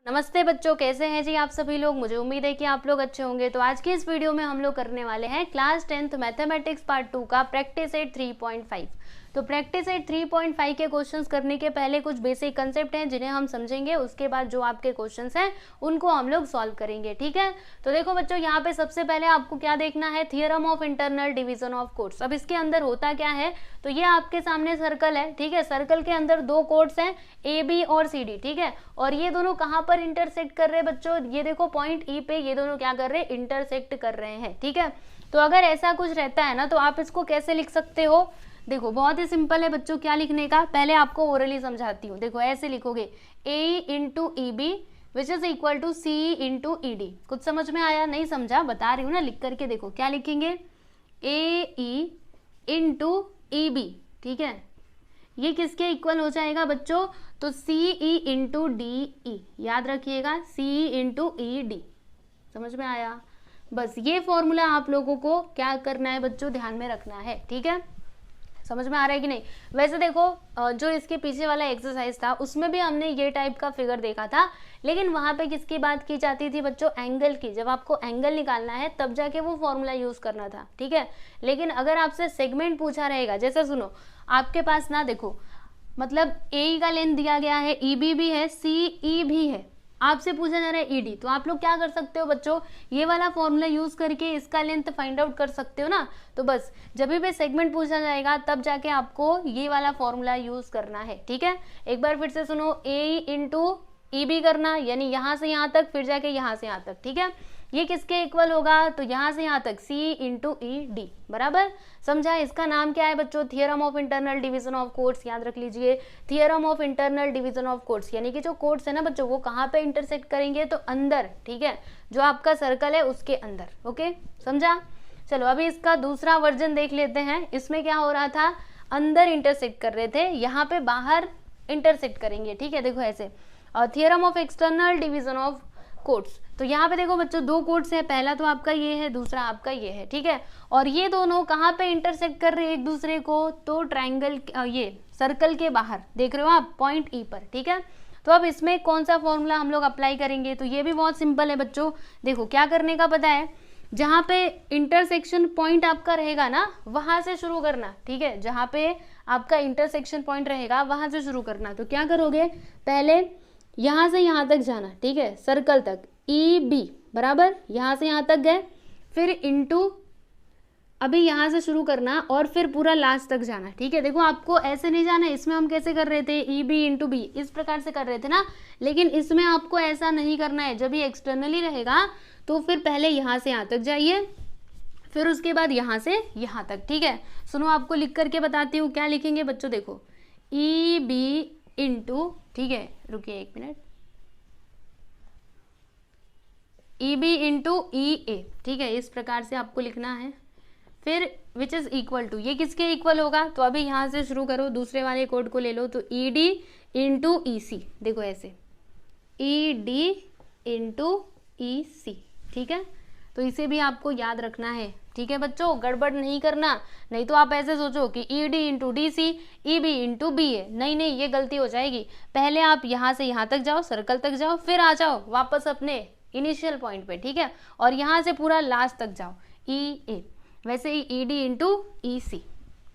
नमस्ते बच्चों, कैसे हैं जी आप सभी लोग। मुझे उम्मीद है कि आप लोग अच्छे होंगे। तो आज की इस वीडियो में हम लोग करने वाले हैं क्लास 10th मैथमेटिक्स पार्ट 2 का प्रैक्टिस सेट 3.5। तो प्रैक्टिस सेट 3.5 के क्वेश्चंस करने के पहले कुछ बेसिक कंसेप्ट हैं जिन्हें हम समझेंगे, उसके बाद जो आपके क्वेश्चंस हैं उनको हम लोग सॉल्व करेंगे। ठीक है, तो देखो बच्चों, यहाँ पे सबसे पहले आपको क्या देखना है, theorem of internal division of quotes. अब इसके अंदर होता क्या है, तो ये आपके सामने सर्कल है। ठीक है, सर्कल के अंदर दो कोट्स हैं, ए बी और सी डी। ठीक है, और ये दोनों कहाँ पर इंटरसेक्ट कर रहे हैं बच्चों, ये देखो पॉइंट ई पे ये दोनों क्या कर रहे हैं, इंटरसेक्ट कर रहे हैं। ठीक है, तो अगर ऐसा कुछ रहता है ना, तो आप इसको कैसे लिख सकते हो। देखो बहुत ही सिंपल है बच्चों, क्या लिखने का, पहले आपको ओरली समझाती हूँ। देखो ऐसे लिखोगे, A into E B which is equal to C into E D. कुछ समझ में आया, नहीं समझा, बता रही हूँ ना, लिख करके देखो क्या लिखेंगे, ए ई इंटू ई बी। ठीक है, ये किसके इक्वल हो जाएगा बच्चों, तो सी ई इंटू डी ई। याद रखिएगा, सी इंटू ई डी। समझ में आया, बस ये फॉर्मूला आप लोगों को क्या करना है बच्चों, ध्यान में रखना है। ठीक है, समझ में आ रहा है कि नहीं। वैसे देखो जो इसके पीछे वाला एक्सरसाइज था उसमें भी हमने ये टाइप का फिगर देखा था, लेकिन वहां पे किसकी बात की जाती थी बच्चों, एंगल की। जब आपको एंगल निकालना है तब जाके वो फॉर्मूला यूज करना था। ठीक है, लेकिन अगर आपसे सेगमेंट पूछा रहेगा, जैसे सुनो, आपके पास ना देखो, मतलब ए का लेंथ दिया गया है, ई बी भी है, सी ई भी है, आपसे पूछा जा रहा है ईडी, तो आप लोग क्या कर सकते हो बच्चों, ये वाला फॉर्मूला यूज करके इसका लेंथ फाइंड आउट कर सकते हो ना। तो बस जब भी सेगमेंट पूछा जाएगा तब जाके आपको ये वाला फॉर्मूला यूज करना है। ठीक है, एक बार फिर से सुनो, ए इंटू ई बी करना, यानी यहाँ से यहाँ तक, फिर जाके यहाँ से यहाँ तक। ठीक है, ये किसके इक्वल होगा, तो यहाँ से यहाँ तक सी इंटू ई डी। बराबर समझा। इसका नाम क्या है बच्चों, theorem of internal division of quotes. याद रख लीजिए, theorem of internal division of quotes, यानी कि जो कोट्स है ना बच्चों, वो कहाँ पे इंटरसेक्ट करेंगे, तो अंदर। ठीक है, जो आपका सर्कल है उसके अंदर। ओके, समझा। चलो अभी इसका दूसरा वर्जन देख लेते हैं। इसमें क्या हो रहा था, अंदर इंटरसेक्ट कर रहे थे, यहाँ पे बाहर इंटरसेक्ट करेंगे। ठीक है, देखो ऐसे, और theorem of external division of quotes. तो यहाँ पे देखो बच्चों, दो कोट्स है, पहला तो आपका ये है, दूसरा आपका ये है। ठीक है, और ये दोनों कहाँ पे इंटरसेक्ट कर रहे हैं एक दूसरे को, तो ट्राइंगल, ये सर्कल के बाहर देख रहे हो आप, पॉइंट ई पर। ठीक है, तो अब इसमें कौन सा फॉर्मूला हम लोग अप्लाई करेंगे, तो ये भी बहुत सिंपल है बच्चों। देखो क्या करने का पता है, जहाँ पे इंटरसेक्शन पॉइंट आपका रहेगा ना, वहां से शुरू करना। ठीक है, जहाँ पे आपका इंटरसेक्शन पॉइंट रहेगा वहां से शुरू करना। तो क्या करोगे, पहले यहाँ से यहाँ तक जाना। ठीक है, सर्कल तक, ई बी बराबर, यहाँ से यहाँ तक गए, फिर इंटू, अभी यहाँ से शुरू करना और फिर पूरा लास्ट तक जाना। ठीक है, देखो आपको ऐसे नहीं जाना, इसमें हम कैसे कर रहे थे, ई बी इंटू बी, इस प्रकार से कर रहे थे ना, लेकिन इसमें आपको ऐसा नहीं करना है। जब ये एक्सटर्नली रहेगा तो फिर पहले यहाँ से यहाँ तक जाइए, फिर उसके बाद यहाँ से यहाँ तक। ठीक है, सुनो आपको लिख करके बताती हूँ, क्या लिखेंगे बच्चों, देखो ई बी इंटू, ठीक है रुकिए एक मिनट, ई बी इंटू ई ए। ठीक है, इस प्रकार से आपको लिखना है। फिर विच इज इक्वल टू, ये किसके इक्वल होगा, तो अभी यहाँ से शुरू करो, दूसरे वाले कोड को ले लो, तो ई डी इंटू ई सी। देखो ऐसे, ई डी इंटू ई सी। ठीक है, तो इसे भी आपको याद रखना है। ठीक है बच्चों, गड़बड़ नहीं करना, नहीं तो आप ऐसे सोचो कि E D into D C, E B into B है। नहीं नहीं, ये गलती हो जाएगी। पहले आप यहाँ से यहाँ तक जाओ, सर्कल तक जाओ, फिर आ जाओ वापस अपने इनिशियल पॉइंट पे। ठीक है, और यहाँ से पूरा लास्ट तक जाओ, ई ए, वैसे ही E D into E C.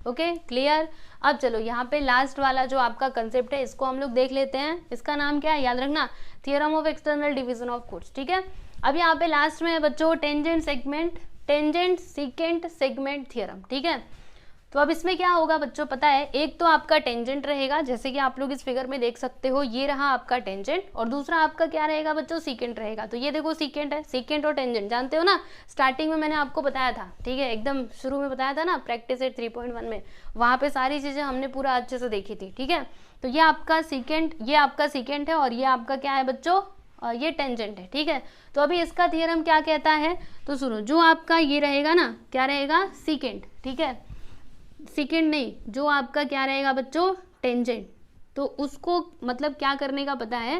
Okay, clear. अब चलो यहाँ पे लास्ट वाला जो आपका कंसेप्ट है इसको हम लोग देख लेते हैं। इसका नाम क्या है, याद रखना, theorem of external division of quotes. ठीक है, अब यहाँ पे लास्ट में है बच्चों tangent segment, tangent secant segment theorem. ठीक है, तो अब इसमें क्या होगा बच्चों, पता है, एक तो आपका टेंजेंट रहेगा, जैसे कि आप लोग इस फिगर में देख सकते हो, ये रहा आपका टेंजेंट, और दूसरा आपका क्या रहेगा बच्चों, सीकेंट रहेगा। तो ये देखो सीकेंट है, सीकेंट और टेंजेंट जानते हो ना, स्टार्टिंग में मैंने आपको बताया था। ठीक है, एकदम शुरू में बताया था ना, प्रैक्टिस सेट 3.1 में, वहां पे सारी चीजें हमने पूरा अच्छे से देखी थी। ठीक है, तो ये आपका सीकेंट, ये आपका सीकेंट है, और ये आपका क्या है बच्चों, ये टेंजेंट है। ठीक है, तो अभी इसका थियरम क्या कहता है, तो सुनो, जो आपका ये रहेगा ना, क्या रहेगा, सीकेंट। ठीक है, सेकेंड नहीं, जो आपका क्या रहेगा बच्चों, टेंजेंट, तो उसको मतलब क्या करने का पता है,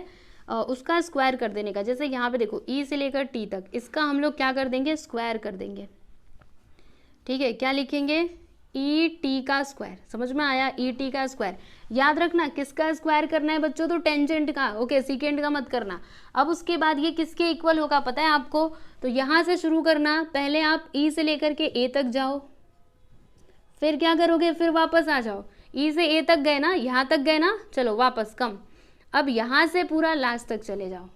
उसका स्क्वायर कर देने का। जैसे यहाँ पे देखो, ई से लेकर टी तक, इसका हम लोग क्या कर देंगे, स्क्वायर कर देंगे। ठीक है, क्या लिखेंगे, ई टी का स्क्वायर, समझ में आया, ई टी का स्क्वायर। याद रखना किसका स्क्वायर करना है बच्चों, तो टेंजेंट का, ओके, सेकेंड का मत करना। अब उसके बाद ये किसके इक्वल होगा पता है आपको, तो यहाँ से शुरू करना, पहले आप ई से लेकर के ए तक जाओ, फिर क्या करोगे, फिर वापस आ जाओ, ई से ए तक गए ना, यहाँ तक गए ना, चलो वापस कम, अब यहाँ से पूरा लास्ट तक चले जाओ,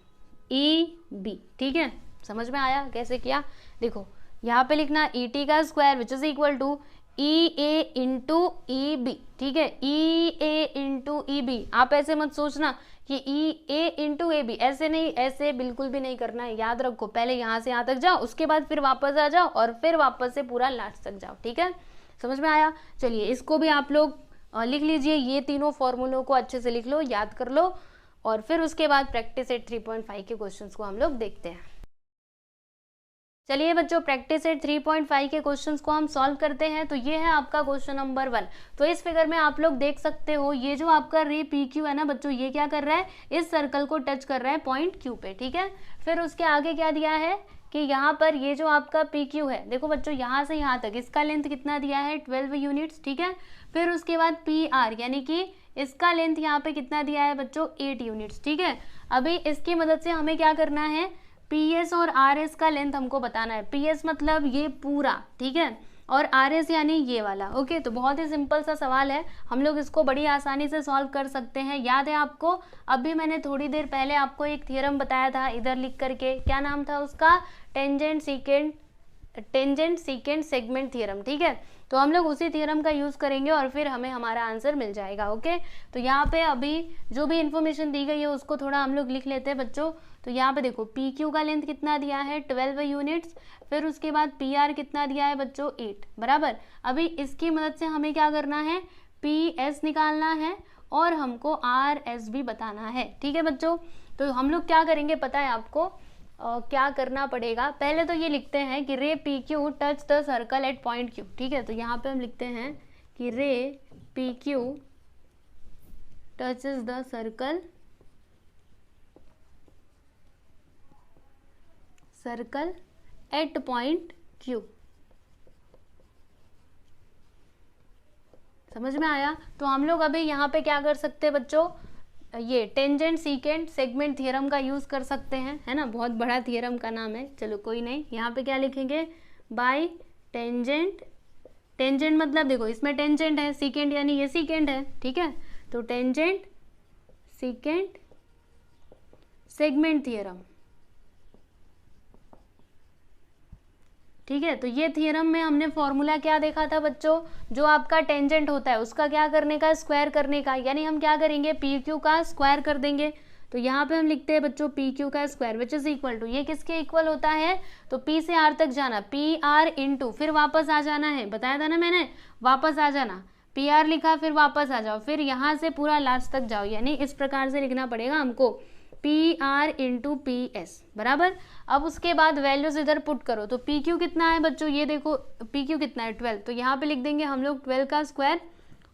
ई बी, ठीक है, समझ में आया कैसे किया। देखो यहाँ पे लिखना ई टी का square which is equal to E A into E B, ठीक है, ई ए इंटू ई बी। आप ऐसे मत सोचना कि ई ए इंटू ए बी, ऐसे नहीं, ऐसे बिल्कुल भी नहीं करना है, याद रखो पहले यहाँ से यहाँ तक जाओ, उसके बाद फिर वापस आ जाओ और फिर वापस से पूरा लास्ट तक जाओ, ठीक है, समझ में आया। चलिए इसको भी आप लोग लिख लीजिए, ये तीनों फॉर्मूलों को अच्छे से लिख लो, याद कर लो, और फिर उसके बाद प्रैक्टिस एट 3.5 के क्वेश्चंस को हम लोग देखते हैं। चलिए बच्चों प्रैक्टिस एट 3.5 के क्वेश्चंस को हम सॉल्व करते हैं। तो ये है आपका क्वेश्चन नंबर 1। तो इस फिगर में आप लोग देख सकते हो ये जो आपका रे पी क्यू है ना बच्चों, ये क्या कर रहा है, इस सर्कल को टच कर रहा है पॉइंट क्यू पे, ठीक है। फिर उसके आगे क्या दिया है कि यहाँ पर ये जो आपका पी क्यू है, देखो बच्चों यहाँ से यहाँ तक इसका लेंथ कितना दिया है, 12 यूनिट्स, ठीक है। फिर उसके बाद पी आर यानी कि इसका लेंथ यहाँ पे कितना दिया है बच्चों, 8 यूनिट्स, ठीक है। अभी इसकी मदद से हमें क्या करना है, पी एस और आर एस का लेंथ हमको बताना है। पी एस मतलब ये पूरा, ठीक है, और आर एस यानी ये वाला, ओके। तो बहुत ही सिंपल सा सवाल है, हम लोग इसको बड़ी आसानी से सॉल्व कर सकते हैं। याद है आपको, अभी मैंने थोड़ी देर पहले आपको एक थ्योरम बताया था इधर लिख करके, क्या नाम था उसका, टेंजेंट सीकेंट सेगमेंट थ्योरम, ठीक है। तो हम लोग उसी थ्योरम का यूज़ करेंगे और फिर हमें हमारा आंसर मिल जाएगा, ओके। तो यहाँ पे अभी जो भी इन्फॉर्मेशन दी गई है उसको थोड़ा हम लोग लिख लेते हैं बच्चों। तो यहाँ पे देखो पी क्यू का लेंथ कितना दिया है, 12 यूनिट्स। फिर उसके बाद पी आर कितना दिया है बच्चों, 8, बराबर। अभी इसकी मदद से हमें क्या करना है, पी एस निकालना है और हमको आर एस भी बताना है, ठीक है बच्चों। तो हम लोग क्या करेंगे पता है आपको, क्या करना पड़ेगा, पहले तो ये लिखते हैं कि रे P Q touch the circle eight point Q, ठीक है। तो यहाँ पे हम लिखते हैं कि रे P Q touches the circle eight point Q, समझ में आया। तो हम लोग अभी यहाँ पे क्या कर सकते हैं बच्चों, ये टेंजेंट सीकेंट सेगमेंट थ्योरम का यूज कर सकते हैं, है ना, बहुत बड़ा थ्योरम का नाम है, चलो कोई नहीं। यहाँ पे क्या लिखेंगे, बाय टेंजेंट, टेंजेंट मतलब देखो इसमें टेंजेंट है, सीकेंट यानी ये सीकेंट है, ठीक है। तो टेंजेंट सीकेंट सेगमेंट थ्योरम, ठीक है। तो ये थ्योरम में हमने फॉर्मूला क्या देखा था बच्चों, जो आपका टेंजेंट होता है उसका क्या करने का, स्क्वायर करने का, यानी हम क्या करेंगे, पी क्यू का स्क्वायर कर देंगे। तो यहाँ पे हम लिखते हैं बच्चों पी क्यू का square which is equal to, ये किसके इक्वल होता है, तो पी से आर तक जाना, पी आर इंटू फिर वापस आ जाना है, बताया था ना मैंने, वापस आ जाना, पी आर लिखा फिर वापस आ जाओ, फिर यहाँ से पूरा लास्ट तक जाओ, यानी इस प्रकार से लिखना पड़ेगा हमको, P R into P S, बराबर। अब उसके बाद वैल्यूज इधर पुट करो, तो पी क्यू कितना है बच्चों, ये देखो पी क्यू कितना है 12, तो यहाँ पे लिख देंगे हम लोग 12 का स्क्वायर,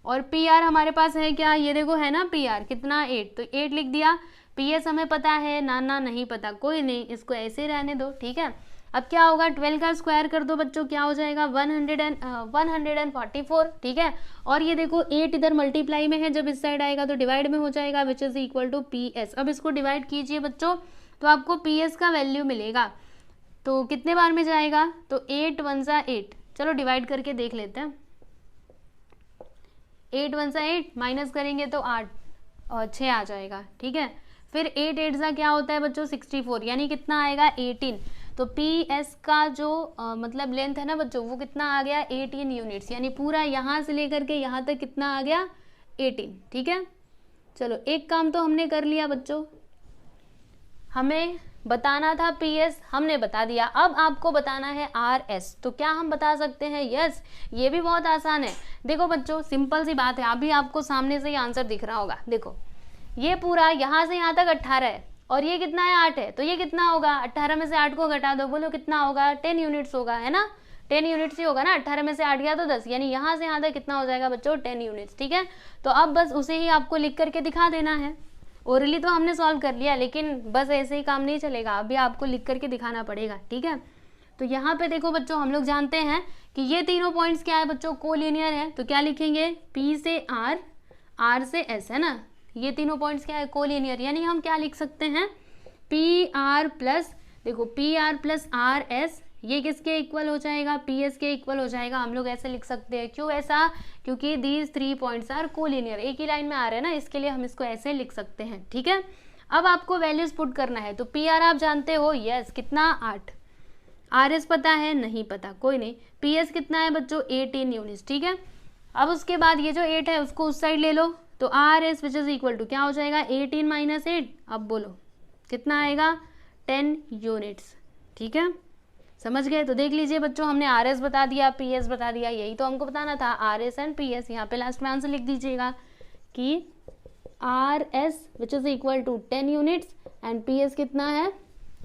और पी आर हमारे पास है क्या, ये देखो है ना पी आर कितना 8, तो 8 लिख दिया। पी एस हमें पता है ना, नहीं पता, कोई नहीं, इसको ऐसे ही रहने दो, ठीक है। अब क्या होगा, 12 का स्क्वायर कर दो बच्चों, क्या हो जाएगा 144, ठीक है। और ये देखो 8 इधर मल्टीप्लाई में है, जब इस साइड आएगा तो डिवाइड में हो जाएगा, which is equal to P S. अब इसको डिवाइड कीजिए बच्चों, तो आपको पी एस का वैल्यू मिलेगा, तो कितने बार में जाएगा, तो 8 1 जा 8, चलो डिवाइड करके देख लेते हैं। 8 1 जा 8, माइनस करेंगे तो 8 और 6 आ जाएगा, ठीक है। फिर 8 8 जा क्या होता है बच्चों 64, यानी कितना आएगा 18। तो पी एस का जो मतलब लेंथ है ना बच्चों, वो कितना आ गया 18 यूनिट्स, यानी पूरा यहाँ से लेकर के यहाँ तक कितना आ गया 18, ठीक है। चलो एक काम तो हमने कर लिया बच्चों, हमें बताना था पी एस, हमने बता दिया, अब आपको बताना है आर एस। तो क्या हम बता सकते हैं, यस, ये भी बहुत आसान है। देखो बच्चों सिंपल सी बात है, अभी आपको सामने से ही आंसर दिख रहा होगा, देखो ये पूरा यहाँ से यहाँ तक 18 है और ये कितना है 8 है, तो ये कितना होगा, 18 में से 8 को घटा दो, बोलो कितना होगा 10 यूनिट्स होगा, है ना, 10 यूनिट्स ही होगा ना, 18 में से 8 गया तो 10, यानी यहाँ से यहाँ तक कितना हो जाएगा बच्चों 10 यूनिट्स, ठीक है। तो अब बस उसे ही आपको लिख करके दिखा देना है। ओरली तो हमने सॉल्व कर लिया, लेकिन बस ऐसे ही काम नहीं चलेगा, अभी आपको लिख करके दिखाना पड़ेगा, ठीक है। तो यहाँ पे देखो बच्चों हम लोग जानते हैं कि ये तीनों पॉइंट्स क्या है बच्चों, कोलिनियर है। तो क्या लिखेंगे, P से R, R से S, है ना, ये तीनों पॉइंट्स क्या है, कोलिनियर। यानी हम क्या लिख सकते हैं, PR प्लस, देखो PR प्लस RS ये किसके इक्वल हो जाएगा, PS के इक्वल हो जाएगा। हम लोग ऐसे लिख सकते हैं, क्यों ऐसा, क्योंकि दीज 3 पॉइंट्स आर कोलिनियर, एक ही लाइन में आ रहे हैं ना, इसके लिए हम इसको ऐसे लिख सकते हैं। ठीक है, अब आपको वैल्यूज पुट करना है। तो PR आप जानते हो, यस, कितना 8, RS पता है, नहीं पता, कोई नहीं। PS कितना है बच्चों, 18 यूनिट्स। ठीक है, अब उसके बाद ये जो 8 है उसको उस साइड ले लो, तो RS which is equal to क्या हो जाएगा, 18 माइनस 8, अब बोलो कितना आएगा, 10 यूनिट्स। ठीक है, समझ गए। तो देख लीजिए बच्चों, हमने RS बता दिया, PS बता दिया, यही तो हमको बताना था, RS एंड PS। यहाँ पे लास्ट में आंसर लिख दीजिएगा कि RS which is equal to 10 units and PS कितना है,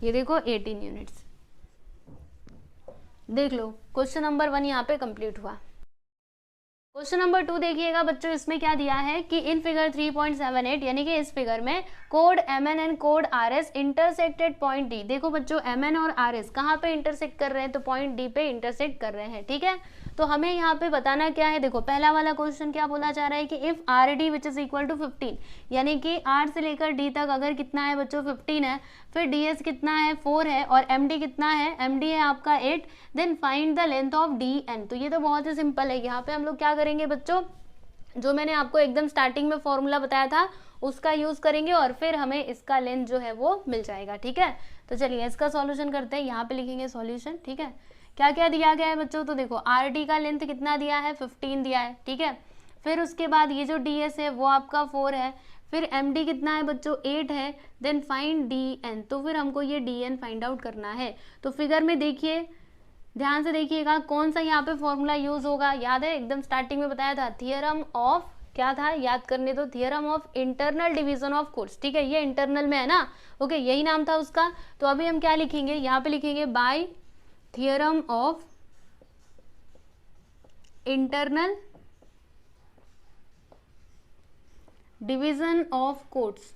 ये देखो 18 यूनिट्स। देख लो, क्वेश्चन नंबर 1 यहाँ पे कंप्लीट हुआ। क्वेश्चन नंबर 2 देखिएगा बच्चों, इसमें क्या दिया है कि इन फिगर 3.78 यानी कि इस फिगर में code MN and code RS intersected point D। देखो बच्चों, MN और RS कहाँ पे इंटरसेक्ट कर रहे हैं, तो पॉइंट D पे इंटरसेक्ट कर रहे हैं। ठीक है, तो हमें यहाँ पे बताना क्या है, देखो पहला वाला क्वेश्चन क्या बोला जा रहा है कि if RD which is equal to 15, यानी कि R से लेकर D तक अगर कितना है बच्चों 15 है, फिर DS कितना है 4 है, और MD कितना है, MD है आपका 8, then find the length of DN। तो ये तो बहुत ही सिंपल है। यहाँ पे हम लोग क्या करेंगे बच्चों, जो मैंने आपको एकदम स्टार्टिंग में फॉर्मूला बताया था उसका यूज करेंगे और फिर हमें इसका लेंथ जो है वो मिल जाएगा। ठीक है, तो चलिए इसका सॉल्यूशन करते हैं। यहाँ पे लिखेंगे सॉल्यूशन। ठीक है, क्या क्या दिया गया है बच्चों, तो देखो RD का लेंथ कितना दिया है, 15 दिया है। ठीक है, फिर उसके बाद ये जो DS है वो आपका 4 है, फिर MD कितना है बच्चों 8 है, देन फाइंड DN। तो फिर हमको ये DN फाइंड आउट करना है। तो फिगर में देखिए, ध्यान से देखिएगा कौन सा यहाँ पे फॉर्मूला यूज होगा, याद है एकदम स्टार्टिंग में बताया था, थियरम ऑफ, क्या था याद करने दो, theorem of internal division of chords. ठीक है, ये इंटरनल में है ना, ओके, यही नाम था उसका। तो अभी हम क्या लिखेंगे, यहाँ पे लिखेंगे by theorem of internal division of chords.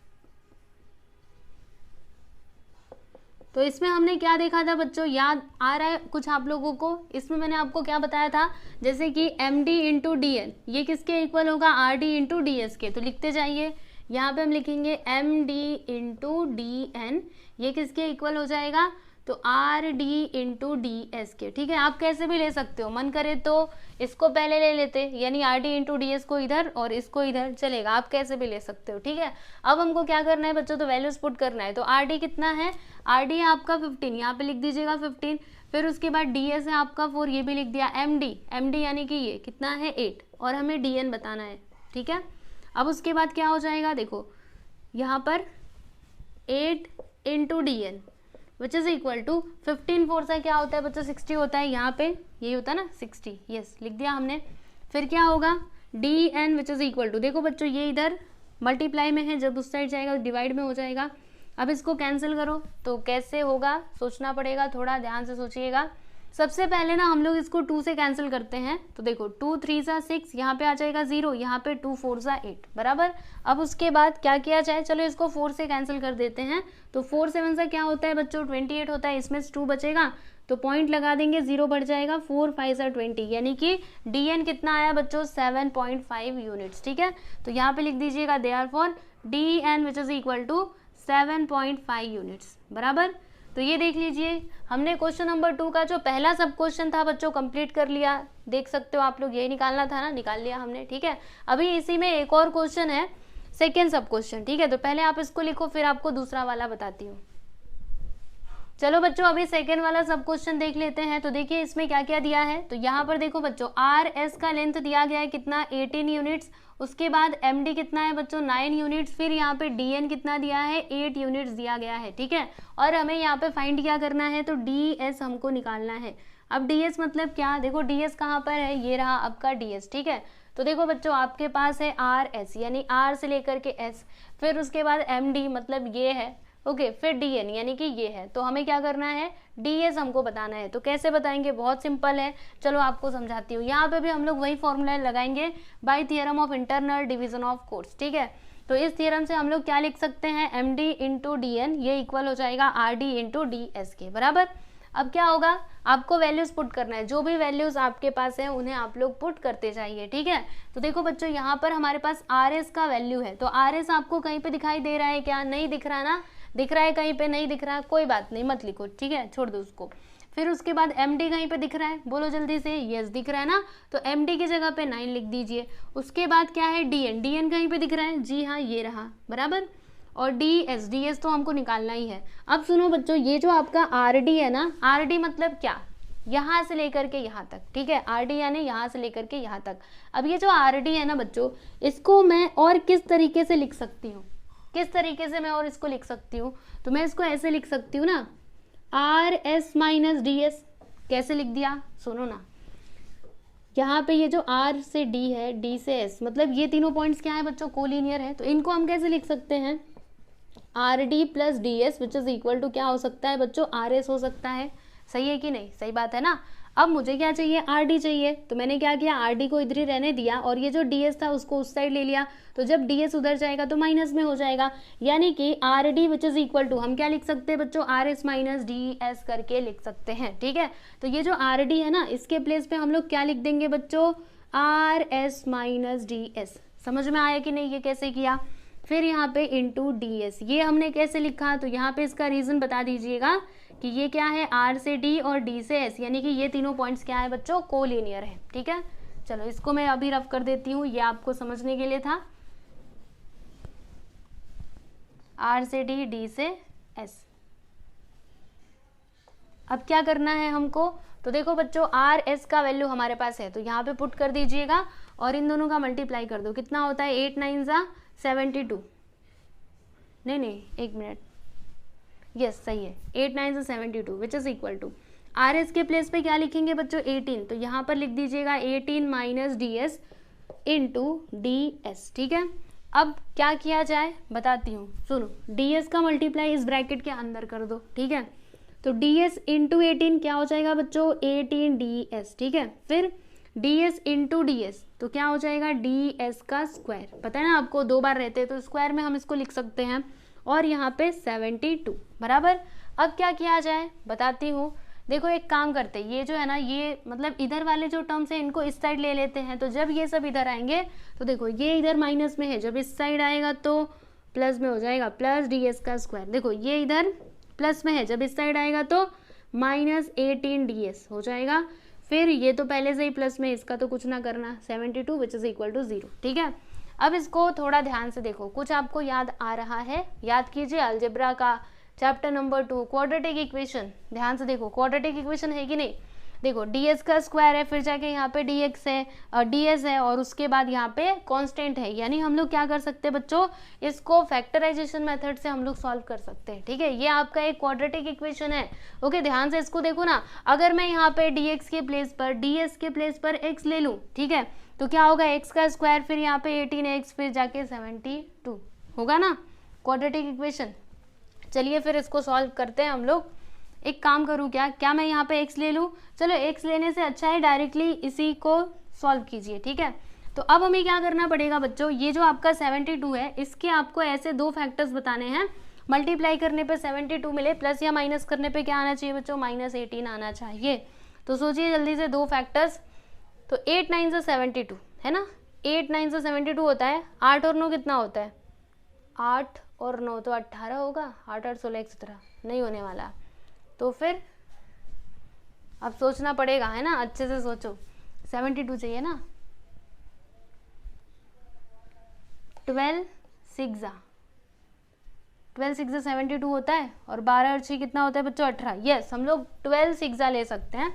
तो इसमें हमने क्या देखा था बच्चों, याद आ रहा है कुछ आप लोगों को, इसमें मैंने आपको क्या बताया था, जैसे कि MD इंटू DN ये किसके इक्वल होगा, RD इंटू DS के। तो लिखते जाइए, यहाँ पे हम लिखेंगे MD इंटू DN ये किसके इक्वल हो जाएगा, तो RD इंटू DS के। ठीक है, आप कैसे भी ले सकते हो, मन करे तो इसको पहले ले लेते, यानी RD इंटू DS को इधर और इसको इधर, चलेगा, आप कैसे भी ले सकते हो। ठीक है, अब हमको क्या करना है बच्चों, तो वैल्यूज पुट करना है। तो RD कितना है, RD है आपका 15, यहाँ पे लिख दीजिएगा 15, फिर उसके बाद DS है आपका 4, ये भी लिख दिया, MD यानी कि ये कितना है 8, और हमें DN बताना है। ठीक है, अब उसके बाद क्या हो जाएगा, देखो यहाँ पर 8 into DN which is equal to 15 4 से क्या होता है बच्चों 60 होता है, यहाँ पे यही होता है ना 60, यस लिख दिया हमने। फिर क्या होगा, DN which is equal to, देखो बच्चों ये इधर मल्टीप्लाई में है, जब उस साइड जाएगा डिवाइड में हो जाएगा। अब इसको कैंसिल करो, तो कैसे होगा सोचना पड़ेगा, थोड़ा ध्यान से सोचिएगा। सबसे पहले ना हम लोग इसको 2 से कैंसिल करते हैं, तो देखो 2 3 सा 6, यहाँ पे आ जाएगा 0, यहाँ पे 2 4 सा 8 बराबर। अब उसके बाद क्या किया जाए, चलो इसको 4 से कैंसिल कर देते हैं, तो 4 7 सा क्या होता है बच्चों 28 होता है, इसमें 2 बचेगा तो पॉइंट लगा देंगे, 0 बढ़ जाएगा, 4 5 सा 20, यानी कि DN कितना आया बच्चों 7.5 यूनिट्स। ठीक है, तो यहाँ पे लिख दीजिएगा therefore DN which is equal to 7.5 units बराबर। तो ये देख लीजिए, हमने क्वेश्चन नंबर 2 का जो पहला सब क्वेश्चन था बच्चों कंप्लीट कर लिया, देख सकते हो आप लोग, यही निकालना था ना, निकाल लिया हमने। ठीक है, अभी इसी में एक और क्वेश्चन है, सेकेंड सब क्वेश्चन। ठीक है, तो पहले आप इसको लिखो, फिर आपको दूसरा वाला बताती हूँ। चलो बच्चों अभी सेकेंड वाला सब क्वेश्चन देख लेते हैं। तो देखिए इसमें क्या क्या दिया है, तो यहाँ पर देखो बच्चों RS का लेंथ दिया गया है कितना 18 यूनिट्स, उसके बाद MD कितना है बच्चों 9 यूनिट्स, फिर यहाँ पे DN कितना दिया है 8 यूनिट्स दिया गया है। ठीक है, और हमें यहाँ पे फाइंड क्या करना है, तो DS हमको निकालना है। अब DS मतलब क्या, देखो DS कहाँ पर है, ये रहा आपका DS। ठीक है, तो देखो बच्चों आपके पास है RS यानी R से लेकर के S, फिर उसके बाद MD मतलब ये है, ओके, फिर DN यानी कि ये है। तो हमें क्या करना है, DS हमको बताना है। तो कैसे बताएंगे, बहुत सिंपल है, चलो आपको समझाती हूँ। यहाँ पे भी हम लोग वही फॉर्मूला लगाएंगे, by theorem of internal division of chords. ठीक है, तो इस थियरम से हम लोग क्या लिख सकते हैं, MD इंटू DN ये इक्वल हो जाएगा RD इंटू DS के बराबर। अब क्या होगा, आपको वैल्यूज पुट करना है, जो भी वैल्यूज आपके पास है उन्हें आप लोग पुट करते जाइए, ठीक है। तो देखो बच्चों यहाँ पर हमारे पास आर एस का वैल्यू है, तो आर एस आपको कहीं पे दिखाई दे रहा है क्या? नहीं दिख रहा ना, दिख रहा है कहीं पे? नहीं दिख रहा, कोई बात नहीं, मत लिखो, ठीक है, छोड़ दो उसको। फिर उसके बाद एम डी कहीं पे दिख रहा है, बोलो जल्दी से, यस दिख रहा है ना, तो एम डी की जगह पे 9 लिख दीजिए। उसके बाद क्या है, डी एन, डी एन कहीं पे दिख रहा है, जी हाँ ये रहा, बराबर। और डी एस तो हमको निकालना ही है। अब सुनो बच्चों, ये जो आपका आर डी है ना, आर डी मतलब क्या, यहाँ से लेकर के यहाँ तक, ठीक है, आर डी यानी यहाँ से लेकर के यहाँ तक। अब ये जो आर डी है ना बच्चों, इसको मैं और किस तरीके से लिख सकती हूँ, किस तरीके से मैं और इसको लिख सकती हूँ? तो मैं इसको ऐसे लिख सकती हूँ ना, are S minus D S. कैसे लिख दिया, सुनो ना, यहाँ पे ये जो R से D है, D से S, मतलब ये तीनों पॉइंट्स क्या है बच्चों, कोलिनियर है। तो इनको हम कैसे लिख सकते हैं, R D plus D S which is equal to क्या हो सकता है बच्चों, आर एस हो सकता है। सही है कि नहीं, सही बात है ना। अब मुझे क्या चाहिए, आर डी चाहिए, तो मैंने क्या किया, आर डी को इधर ही रहने दिया और ये जो डी एस था उसको उस साइड ले लिया। तो जब डी एस उधर जाएगा तो माइनस में हो जाएगा, यानी कि R D which is equal to हम क्या लिख सकते हैं बच्चों, R S minus D S करके लिख सकते हैं, ठीक है। तो ये जो आर डी है ना, इसके प्लेस पे हम लोग क्या लिख देंगे बच्चों, R S minus D S. समझ में आया कि नहीं, ये कैसे किया। फिर यहाँ पे इंटू डी एस, ये हमने कैसे लिखा, तो यहाँ पे इसका रीजन बता दीजिएगा कि ये क्या है, आर से डी और डी से एस, यानी कि ये तीनों पॉइंट्स क्या है बच्चों, कोलिनियर है, ठीक है। चलो इसको मैं अभी रफ कर देती हूँ, ये आपको समझने के लिए था, आर से डी, डी से एस। अब क्या करना है हमको, तो देखो बच्चों आर एस का वैल्यू हमारे पास है, तो यहाँ पे पुट कर दीजिएगा और इन दोनों का मल्टीप्लाई कर दो। कितना होता है, 8 9 जा 72, नहीं एक मिनट, यस सही है, 8 9 जा 72 which is equal to R S के प्लेस पे क्या लिखेंगे बच्चों, 18, तो यहाँ पर लिख दीजिएगा 18 minus D S into D S, ठीक है। अब क्या किया जाए बताती हूँ, सुनो, डी एस का मल्टीप्लाई इस ब्रैकेट के अंदर कर दो, ठीक है। तो डी एस इंटू 18 क्या हो जाएगा बच्चों, 18 डी एस, ठीक है। फिर D S into D S, तो क्या हो जाएगा, डी एस का स्क्वायर, पता है ना आपको, 2 बार रहते हैं तो स्क्वायर में हम इसको लिख सकते हैं, और यहाँ पे 72, बराबर। अब क्या किया जाए बताती हूँ, देखो एक काम करते हैं, ये जो है ना, ये मतलब इधर वाले जो टर्म्स हैं इनको इस साइड ले लेते हैं, तो जब ये सब इधर आएंगे तो देखो ये इधर माइनस में है, जब इस साइड आएगा तो प्लस में हो जाएगा, प्लस डी एस का स्क्वायर। देखो ये इधर प्लस में है, जब इस साइड आएगा तो माइनस 18 डी एस हो जाएगा। फिर ये तो पहले से ही प्लस में, इसका तो कुछ ना करना, 72 विच इज इक्वल टू 0, ठीक है। अब इसको थोड़ा ध्यान से देखो, कुछ आपको याद आ रहा है, याद कीजिए अलजेब्रा का चैप्टर नंबर 2 क्वाड्रेटिक इक्वेशन, ध्यान से देखो, क्वाड्रेटिक इक्वेशन है कि नहीं। देखो ds का स्क्वायर है, फिर जाके यहाँ पे dx है और ds है, और उसके बाद यहाँ पे कांस्टेंट है, यानी हम लोग क्या कर सकते हैं बच्चों, इसको फैक्टराइजेशन मेथड से हम लोग सॉल्व कर सकते हैं, ठीक है। ये आपका एक क्वाड्रेटिक इक्वेशन है, ओके। ध्यान से इसको देखो ना, अगर मैं यहाँ पे dx के प्लेस पर, ds के प्लेस पर x ले लूँ, ठीक है, तो क्या होगा, x का स्क्वायर, फिर यहाँ पे 18x, फिर जाके 72 होगा ना, क्वाड्रेटिक इक्वेशन। चलिए फिर इसको सॉल्व करते हैं हम लोग। एक काम करूँ क्या मैं यहाँ पे x ले लूँ, चलो x लेने से अच्छा है डायरेक्टली इसी को सॉल्व कीजिए, ठीक है। तो अब हमें क्या करना पड़ेगा बच्चों, ये जो आपका 72 है, इसके आपको ऐसे 2 फैक्टर्स बताने हैं, मल्टीप्लाई करने पे 72 मिले, प्लस या माइनस करने पे क्या आना चाहिए बच्चों, माइनस 18 आना चाहिए। तो सोचिए जल्दी से 2 फैक्टर्स, तो 8 9 से 72 है ना, 8 9 से 72 होता है, 8 और 9 कितना होता है, 8 और 9 तो 18 होगा, 8 8 16 17 नहीं होने वाला। तो फिर अब सोचना पड़ेगा, है ना, अच्छे से सोचो, 72 चाहिए ना, 12 6 72 होता है, और 12 और 6 कितना होता है बच्चों, 18। यस, हम लोग 12 6 ले सकते हैं।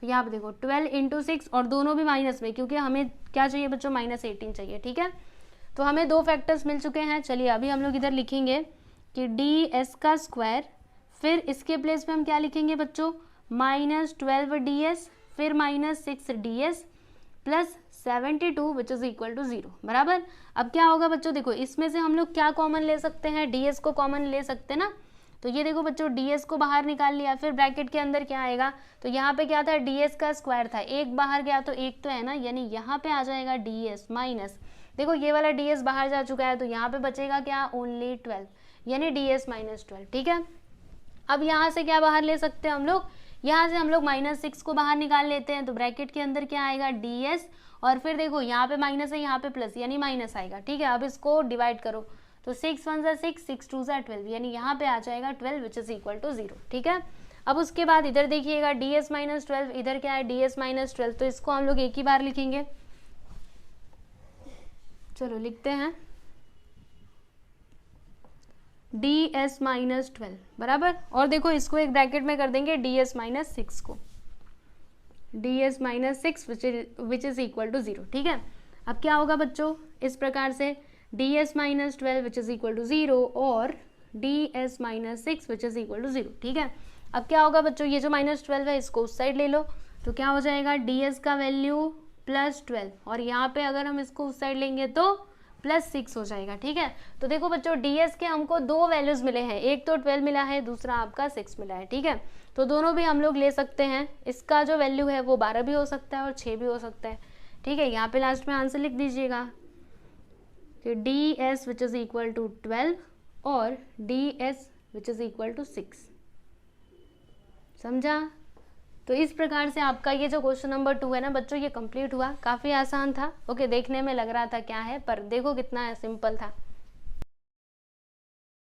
तो यहाँ पे देखो 12 इंटू 6, और दोनों भी माइनस में, क्योंकि हमें क्या चाहिए बच्चों, माइनस 18 चाहिए, ठीक है। तो हमें 2 फैक्टर्स मिल चुके हैं। चलिए अभी हम लोग इधर लिखेंगे कि डी एस का स्क्वायर, फिर इसके प्लेस पे हम क्या लिखेंगे बच्चों, माइनस 12 डी एस, फिर minus 6 D S plus 72 which is equal to 0, बराबर। अब क्या होगा बच्चों, देखो इसमें से हम लोग क्या कॉमन ले सकते हैं, डी एस को कॉमन ले सकते हैं ना। तो ये देखो बच्चों, डी एस को बाहर निकाल लिया, फिर ब्रैकेट के अंदर क्या आएगा, तो यहाँ पे क्या था, डी एस का स्क्वायर था, एक बाहर गया तो एक तो है ना, यानी यहाँ पे आ जाएगा डी एस माइनस, देखो ये वाला डी एस बाहर जा चुका है, तो यहाँ पे बचेगा क्या, ओनली 12, यानी डी एस माइनस 12, ठीक है। अब यहाँ से क्या बाहर ले सकते हैं हम लोग, यहाँ से हम लोग -6 को बाहर निकाल लेते हैं, तो ब्रैकेट के अंदर क्या आएगा ds, और फिर देखो यहाँ पे माइनस है, यहाँ पे प्लस, यानी माइनस आएगा। ठीक है, अब इसको डिवाइड करो, तो 6 1 = 6, 6 2 = 12, यानी यहाँ पे आ जाएगा 12 विच इज इक्वल टू 0। ठीक है, अब उसके बाद इधर देखिएगा ds - 12, इधर क्या है ds - 12, तो इसको हम लोग एक ही बार लिखेंगे। चलो लिखते हैं ds - 12 बराबर, और देखो इसको एक ब्रैकेट में कर देंगे ds - 6 को, ds - 6 which is equal to 0। ठीक है, अब क्या होगा बच्चों, इस प्रकार से ds - 12 which is equal to 0 और ds - 6 which is equal to 0। ठीक है, अब क्या होगा बच्चों, ये जो -12 है इसको उस साइड ले लो, तो क्या हो जाएगा ds का वैल्यू +12, और यहाँ पे अगर हम इसको उस साइड लेंगे तो +6 हो जाएगा। ठीक है, तो देखो बच्चों ds के हमको दो वैल्यूज मिले हैं, एक तो 12 मिला है, दूसरा आपका 6 मिला है। ठीक है, तो दोनों भी हम लोग ले सकते हैं, इसका जो वैल्यू है वो 12 भी हो सकता है और 6 भी हो सकता है। ठीक है, यहाँ पे लास्ट में आंसर लिख दीजिएगा कि ds which is equal to 12 और ds which is equal to 6। समझा? तो इस प्रकार से आपका ये जो क्वेश्चन नंबर 2 है ना बच्चों, ये कंप्लीट हुआ। काफ़ी आसान था। ओके, देखने में लग रहा था क्या है, पर देखो कितना सिंपल था।